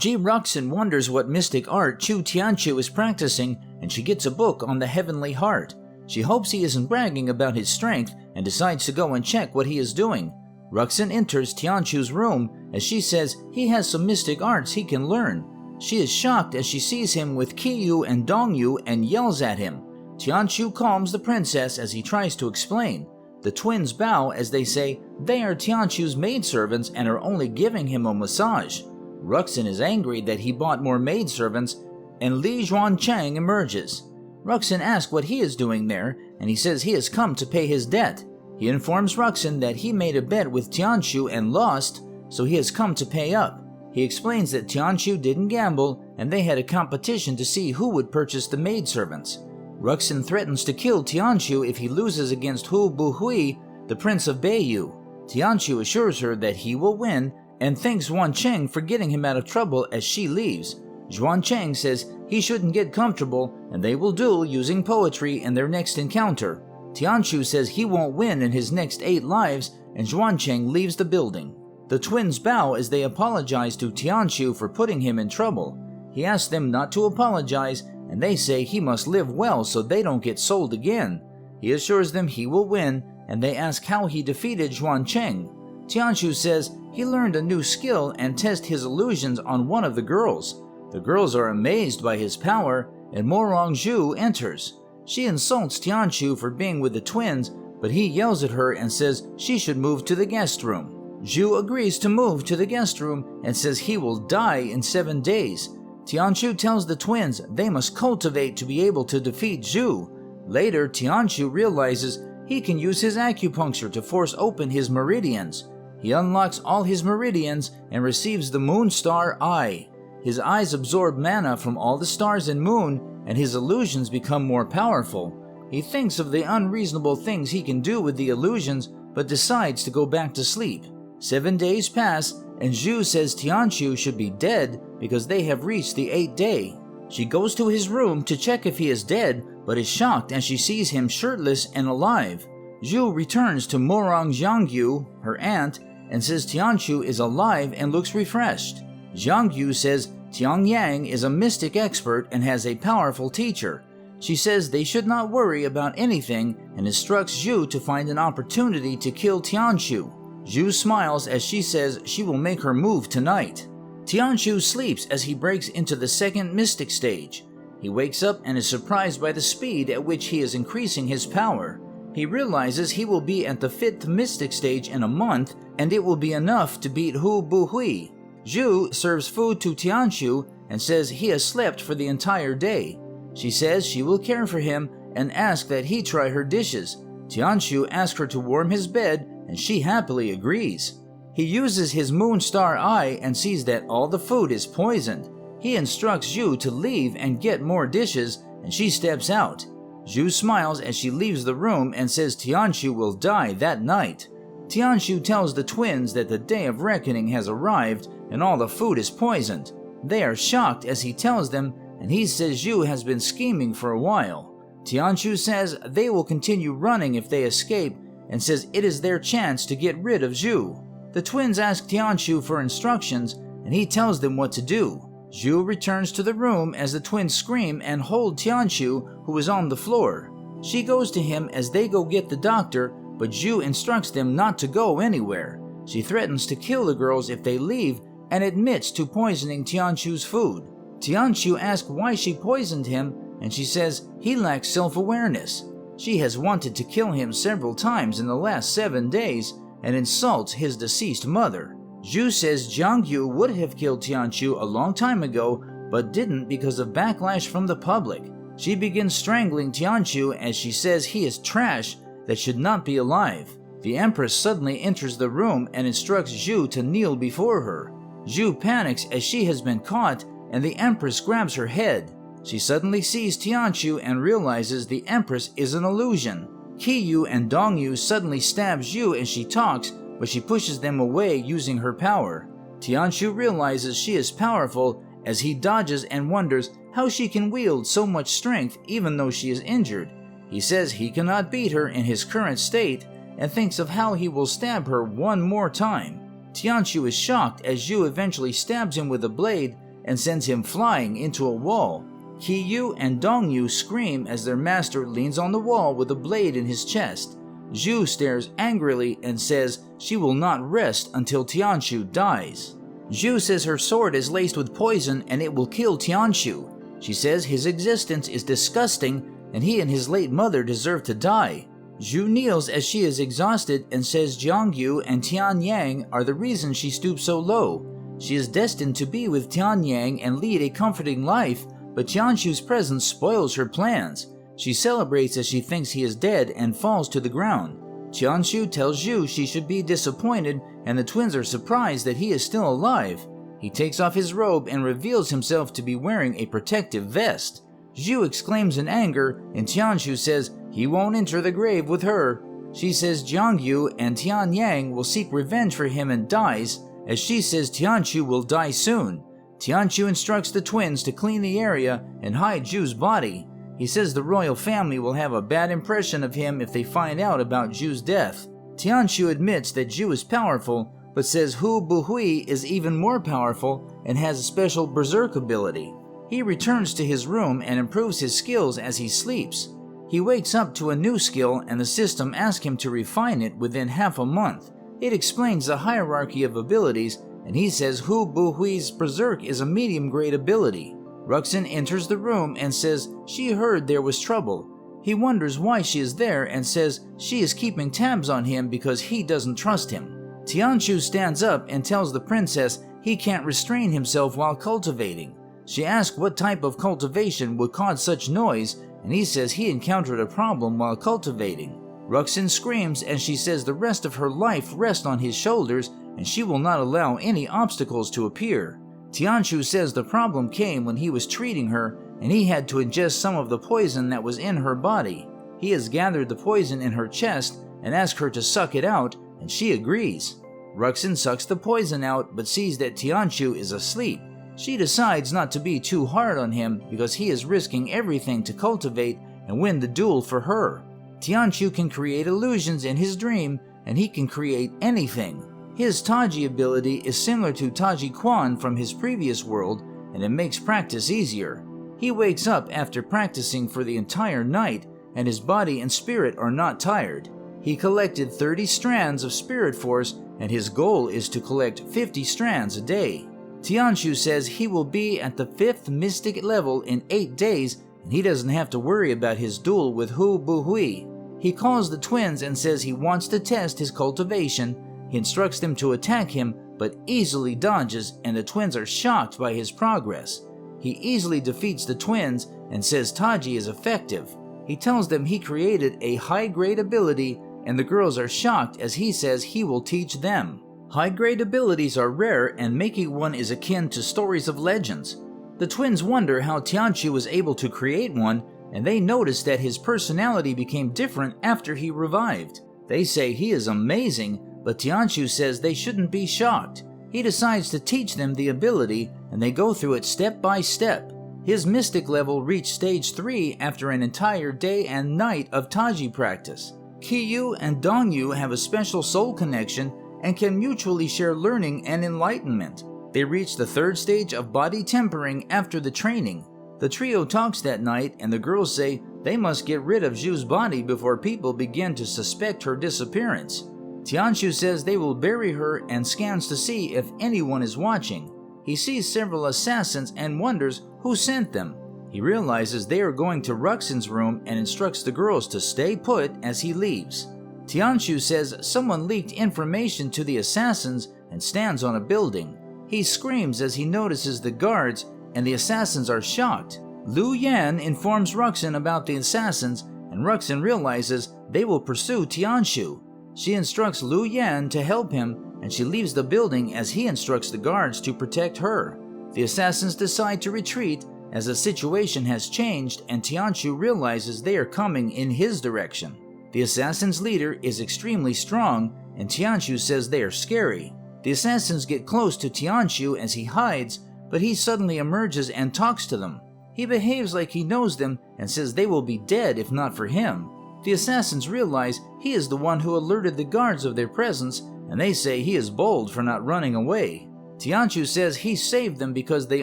Ruxin wonders what mystic art Chu Tianqiu is practicing, and she gets a book on the heavenly heart. She hopes he isn't bragging about his strength and decides to go and check what he is doing. Ruxin enters Tianqiu's room as she says he has some mystic arts he can learn. She is shocked as she sees him with Qiyu and Dongyu and yells at him. Tianqiu calms the princess as he tries to explain. The twins bow as they say they are Tianqiu's maidservants and are only giving him a massage. Ruxin is angry that he bought more maidservants, and Li Zhuancheng emerges. Ruxin asks what he is doing there, and he says he has come to pay his debt. He informs Ruxin that he made a bet with Tianqiu and lost, so he has come to pay up. He explains that Tianqiu didn't gamble, and they had a competition to see who would purchase the maidservants. Ruxin threatens to kill Tianqiu if he loses against Hu Buhui, the prince of Beiyu. Tianqiu assures her that he will win, and thanks Zhuancheng for getting him out of trouble as she leaves. Zhuancheng says he shouldn't get comfortable, and they will duel using poetry in their next encounter. Tianqiu says he won't win in his next 8 lives, and Zhuancheng leaves the building. The twins bow as they apologize to Tianqiu for putting him in trouble. He asks them not to apologize, and they say he must live well so they don't get sold again. He assures them he will win, and they ask how he defeated Zhuancheng. Tianqiu says he learned a new skill and tested his illusions on one of the girls. The girls are amazed by his power, and Morong Zhu enters. She insults Tianqiu for being with the twins, but he yells at her and says she should move to the guest room. Zhu agrees to move to the guest room and says he will die in 7 days. Tianqiu tells the twins they must cultivate to be able to defeat Zhu. Later, Tianqiu realizes he can use his acupuncture to force open his meridians. He unlocks all his meridians and receives the Moon Star Eye. His eyes absorb mana from all the stars and moon, and his illusions become more powerful. He thinks of the unreasonable things he can do with the illusions, but decides to go back to sleep. 7 days pass, and Zhu says Tianqiu should be dead because they have reached the 8th day. She goes to his room to check if he is dead, but is shocked as she sees him shirtless and alive. Zhu returns to Morong Zhangyu, her aunt, and says Tianqiu is alive and looks refreshed. Zhangyu says Tiang Yang is a mystic expert and has a powerful teacher. She says they should not worry about anything and instructs Zhu to find an opportunity to kill Tianqiu. Zhu smiles as she says she will make her move tonight. Tianqiu sleeps as he breaks into the 2nd mystic stage. He wakes up and is surprised by the speed at which he is increasing his power. He realizes he will be at the 5th mystic stage in a month, and it will be enough to beat Hu Buhui. Zhu serves food to Tianqiu and says he has slept for the entire day. She says she will care for him and asks that he try her dishes. Tianqiu asks her to warm his bed, and she happily agrees. He uses his Moon Star Eye and sees that all the food is poisoned. He instructs Zhu to leave and get more dishes, and she steps out. Zhu smiles as she leaves the room and says Tianqiu will die that night. Tianqiu tells the twins that the day of reckoning has arrived and all the food is poisoned. They are shocked as he tells them, and he says Zhu has been scheming for a while. Tianqiu says they will continue running if they escape and says it is their chance to get rid of Zhu. The twins ask Tianqiu for instructions, and he tells them what to do. Zhu returns to the room as the twins scream and hold Tianqiu, who is on the floor. She goes to him as they go get the doctor, but Zhu instructs them not to go anywhere. She threatens to kill the girls if they leave and admits to poisoning Tianqiu's food. Tianqiu asks why she poisoned him, and she says he lacks self-awareness. She has wanted to kill him several times in the last 7 days and insults his deceased mother. Zhu says Jiangyu would have killed Tianqiu a long time ago, but didn't because of backlash from the public. She begins strangling Tianqiu as she says he is trash that should not be alive. The Empress suddenly enters the room and instructs Zhu to kneel before her. Zhu panics as she has been caught, and the Empress grabs her head. She suddenly sees Tianqiu and realizes the Empress is an illusion. Qiyu and Dongyu suddenly stab Zhu as she talks, but she pushes them away using her power. Tianqiu realizes she is powerful as he dodges and wonders how she can wield so much strength even though she is injured. He says he cannot beat her in his current state and thinks of how he will stab her one more time. Tianqiu is shocked as Zhu eventually stabs him with a blade and sends him flying into a wall. Ki-yu and Dong-yu scream as their master leans on the wall with a blade in his chest. Zhu stares angrily and says she will not rest until Tianshu dies. Zhu says her sword is laced with poison and it will kill Tianshu. She says his existence is disgusting and he and his late mother deserve to die. Zhu kneels as she is exhausted and says Jiangyu and Tianyang are the reason she stooped so low. She is destined to be with Tianyang and lead a comforting life, but Tianshu's presence spoils her plans. She celebrates as she thinks he is dead and falls to the ground. Tianshu tells Zhu she should be disappointed, and the twins are surprised that he is still alive. He takes off his robe and reveals himself to be wearing a protective vest. Zhu exclaims in anger, and Tianshu says he won't enter the grave with her. She says Jiangyu and Tianyang will seek revenge for him and dies, as she says Tianshu will die soon. Tianshu instructs the twins to clean the area and hide Zhu's body. He says the royal family will have a bad impression of him if they find out about Zhu's death. Tianshu admits that Zhu is powerful, but says Hu Buhui is even more powerful and has a special berserk ability. He returns to his room and improves his skills as he sleeps. He wakes up to a new skill and the system asks him to refine it within half a month. It explains the hierarchy of abilities, and he says Hu Buhui's berserk is a medium-grade ability. Ruxin enters the room and says she heard there was trouble. He wonders why she is there and says she is keeping tabs on him because he doesn't trust him. Tianshu stands up and tells the princess he can't restrain himself while cultivating. She asks what type of cultivation would cause such noise, and he says he encountered a problem while cultivating. Ruxin screams and she says the rest of her life rests on his shoulders and she will not allow any obstacles to appear. Tianshu says the problem came when he was treating her and he had to ingest some of the poison that was in her body. He has gathered the poison in her chest and asks her to suck it out, and she agrees. Ruxin sucks the poison out but sees that Tianshu is asleep. She decides not to be too hard on him because he is risking everything to cultivate and win the duel for her. Tianshu can create illusions in his dream and he can create anything. His Taji ability is similar to Taji Quan from his previous world, and it makes practice easier. He wakes up after practicing for the entire night and his body and spirit are not tired. He collected 30 strands of spirit force and his goal is to collect 50 strands a day. Tianshu says he will be at the 5th mystic level in 8 days and he doesn't have to worry about his duel with Hu Buhui. He calls the twins and says he wants to test his cultivation. He instructs them to attack him but easily dodges, and the twins are shocked by his progress. He easily defeats the twins and says Taji is effective. He tells them he created a high-grade ability and the girls are shocked as he says he will teach them. High-grade abilities are rare and making one is akin to stories of legends. The twins wonder how Tianshu was able to create one, and they notice that his personality became different after he revived. They say he is amazing, but Tianshu says they shouldn't be shocked. He decides to teach them the ability, and they go through it step by step. His mystic level reached stage 3 after an entire day and night of Taji practice. Ki-yu and Dong-yu have a special soul connection and can mutually share learning and enlightenment. They reach the 3rd stage of body tempering after the training. The trio talks that night and the girls say they must get rid of Zhu's body before people begin to suspect her disappearance. Tianshu says they will bury her and scans to see if anyone is watching. He sees several assassins and wonders who sent them. He realizes they are going to Ruxin's room and instructs the girls to stay put as he leaves. Tianshu says someone leaked information to the assassins and stands on a building. He screams as he notices the guards and the assassins are shocked. Lu Yan informs Ruxin about the assassins and Ruxin realizes they will pursue Tianshu. She instructs Lu Yan to help him and she leaves the building as he instructs the guards to protect her. The assassins decide to retreat as the situation has changed and Tianshu realizes they are coming in his direction. The assassins' leader is extremely strong and Tianshu says they are scary. The assassins get close to Tianshu as he hides, but he suddenly emerges and talks to them. He behaves like he knows them and says they will be dead if not for him. The assassins realize he is the one who alerted the guards of their presence and they say he is bold for not running away. Tianqiu says he saved them because they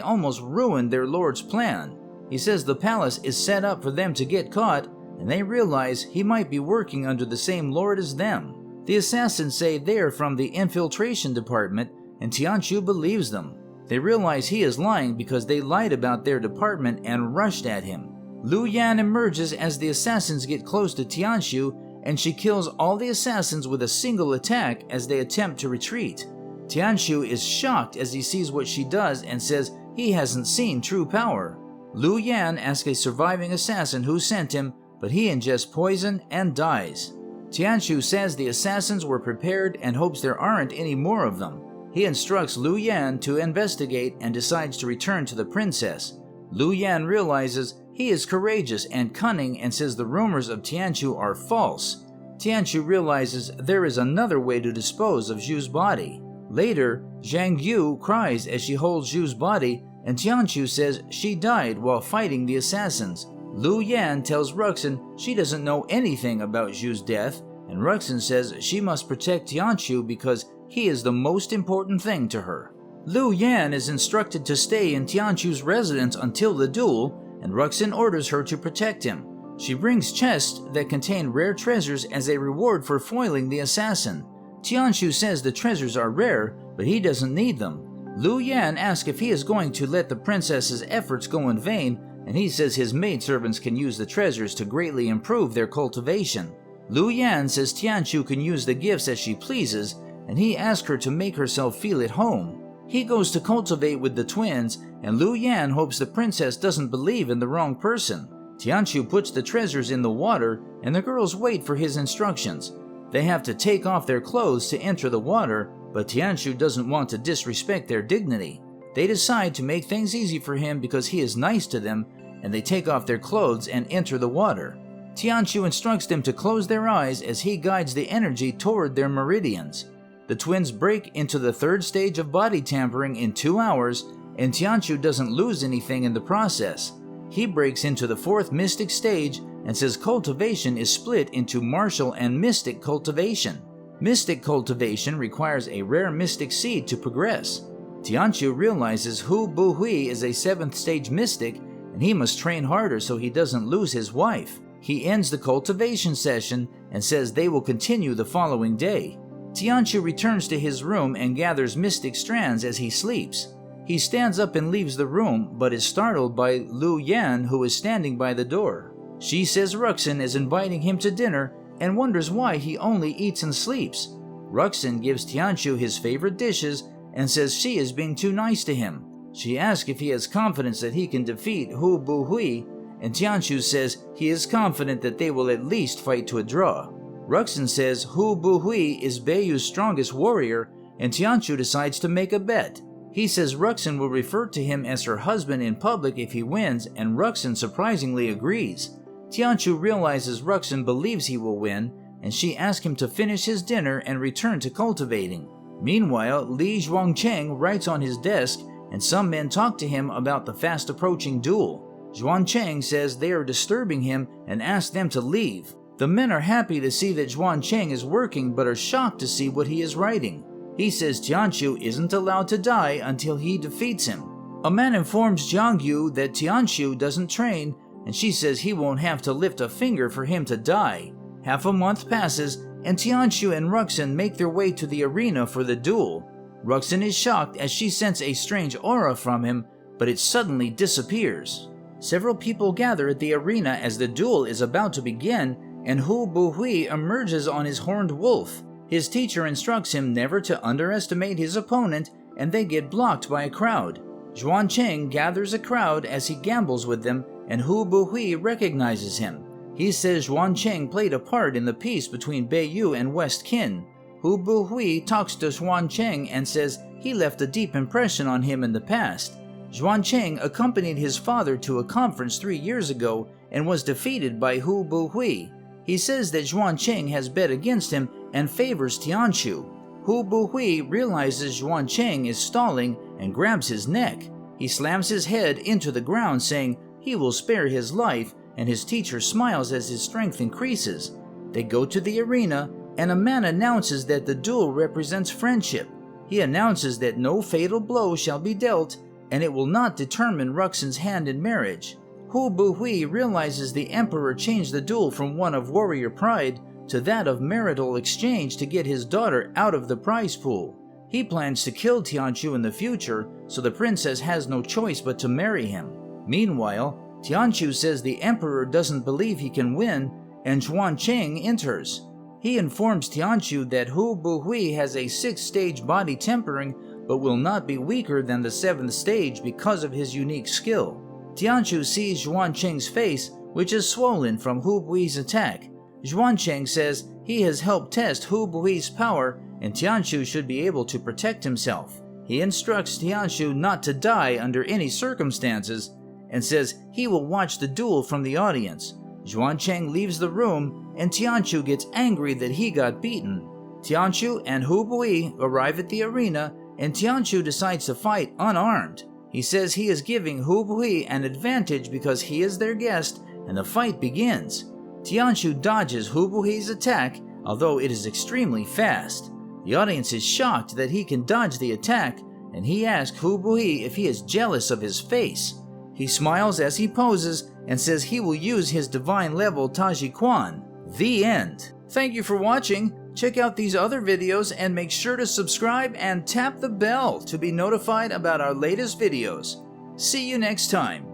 almost ruined their lord's plan. He says the palace is set up for them to get caught, and they realize he might be working under the same lord as them. The assassins say they are from the infiltration department, and Tianqiu believes them. They realize he is lying because they lied about their department and rushed at him. Lu Yan emerges as the assassins get close to Tianqiu, and she kills all the assassins with a single attack as they attempt to retreat. Tianqiu is shocked as he sees what she does and says he hasn't seen true power. Lu Yan asks a surviving assassin who sent him, but he ingests poison and dies. Tianqiu says the assassins were prepared and hopes there aren't any more of them. He instructs Lu Yan to investigate and decides to return to the princess. Lu Yan realizes he is courageous and cunning and says the rumors of Tianqiu are false. Tianqiu realizes there is another way to dispose of Zhu's body. Later, Zhang Yu cries as she holds Zhu's body, and Tianqiu says she died while fighting the assassins. Lu Yan tells Ruxin she doesn't know anything about Zhu's death, and Ruxin says she must protect Tianqiu because he is the most important thing to her. Lu Yan is instructed to stay in Tianqiu's residence until the duel, and Ruxin orders her to protect him. She brings chests that contain rare treasures as a reward for foiling the assassin. Tianqiu says the treasures are rare, but he doesn't need them. Lu Yan asks if he is going to let the princess's efforts go in vain, and he says his maidservants can use the treasures to greatly improve their cultivation. Lu Yan says Tianqiu can use the gifts as she pleases, and he asks her to make herself feel at home. He goes to cultivate with the twins, and Lu Yan hopes the princess doesn't believe in the wrong person. Tianqiu puts the treasures in the water, and the girls wait for his instructions. They have to take off their clothes to enter the water, but Tianqiu doesn't want to disrespect their dignity. They decide to make things easy for him because he is nice to them, and they take off their clothes and enter the water. Tianqiu instructs them to close their eyes as he guides the energy toward their meridians. The twins break into the third stage of body tampering in 2 hours, and Tianqiu doesn't lose anything in the process. He breaks into the fourth mystic stage and says cultivation is split into martial and mystic cultivation. Mystic cultivation requires a rare mystic seed to progress. Tianqiu realizes Hu Buhui is a 7th stage mystic, and he must train harder so he doesn't lose his wife. He ends the cultivation session and says they will continue the following day. Tianqiu returns to his room and gathers mystic strands as he sleeps. He stands up and leaves the room, but is startled by Lu Yan, who is standing by the door. She says Ruxin is inviting him to dinner and wonders why he only eats and sleeps. Ruxin gives Tianqiu his favorite dishes and says she is being too nice to him. She asks if he has confidence that he can defeat Hu Buhui, and Tianqiu says he is confident that they will at least fight to a draw. Ruxin says Hu Buhui is Beiyu's strongest warrior, and Tianqiu decides to make a bet. He says Ruxin will refer to him as her husband in public if he wins, and Ruxin surprisingly agrees. Tianqiu realizes Ruxin believes he will win, and she asks him to finish his dinner and return to cultivating. Meanwhile, Li Zhuangcheng writes on his desk, and some men talk to him about the fast-approaching duel. Zhuangcheng says they are disturbing him and asks them to leave. The men are happy to see that Zhuangcheng is working but are shocked to see what he is writing. He says Tianqiu isn't allowed to die until he defeats him. A man informs Zhang Yu that Tianqiu doesn't train, and she says he won't have to lift a finger for him to die. Half a month passes, and Tianqiu and Ruxin make their way to the arena for the duel. Ruxin is shocked as she senses a strange aura from him, but it suddenly disappears. Several people gather at the arena as the duel is about to begin, and Hu Buhui emerges on his horned wolf. His teacher instructs him never to underestimate his opponent, and they get blocked by a crowd. Zhuangcheng gathers a crowd as he gambles with them, and Hu Buhui recognizes him. He says Zhuangcheng played a part in the peace between Beiyu and West Qin. Hu Buhui talks to Zhuangcheng and says he left a deep impression on him in the past. Zhuangcheng accompanied his father to a conference 3 years ago and was defeated by Hu Buhui. He says that Zhuangcheng has bet against him and favors Tianqiu. Hu Buhui realizes Zhuangcheng is stalling and grabs his neck. He slams his head into the ground, saying he will spare his life, and his teacher smiles as his strength increases. They go to the arena, and a man announces that the duel represents friendship. He announces that no fatal blow shall be dealt, and it will not determine Ruxin's hand in marriage. Hu Buhui realizes the Emperor changed the duel from one of warrior pride to that of marital exchange to get his daughter out of the prize pool. He plans to kill Tianqiu in the future, so the princess has no choice but to marry him. Meanwhile, Tianqiu says the Emperor doesn't believe he can win, and Xuancheng enters. He informs Tianqiu that Hu Buhui has a 6th-stage body tempering, but will not be weaker than the 7th stage because of his unique skill. Tianqiu sees Xuancheng's face, which is swollen from Hu Bui's attack. Xuancheng says he has helped test Hu Bui's power, and Tianqiu should be able to protect himself. He instructs Tianqiu not to die under any circumstances, and says he will watch the duel from the audience. Xuancheng leaves the room, and Tianqiu gets angry that he got beaten. Tianqiu and Hu Bui arrive at the arena, and Tianqiu decides to fight unarmed. He says he is giving Hu Bui an advantage because he is their guest, and the fight begins. Tianqiu dodges Hu Bui's attack, although it is extremely fast. The audience is shocked that he can dodge the attack, and he asks Hu Bui if he is jealous of his face. He smiles as he poses and says he will use his divine level Taji Quan. The end. Thank you for watching. Check out these other videos and make sure to subscribe and tap the bell to be notified about our latest videos. See you next time.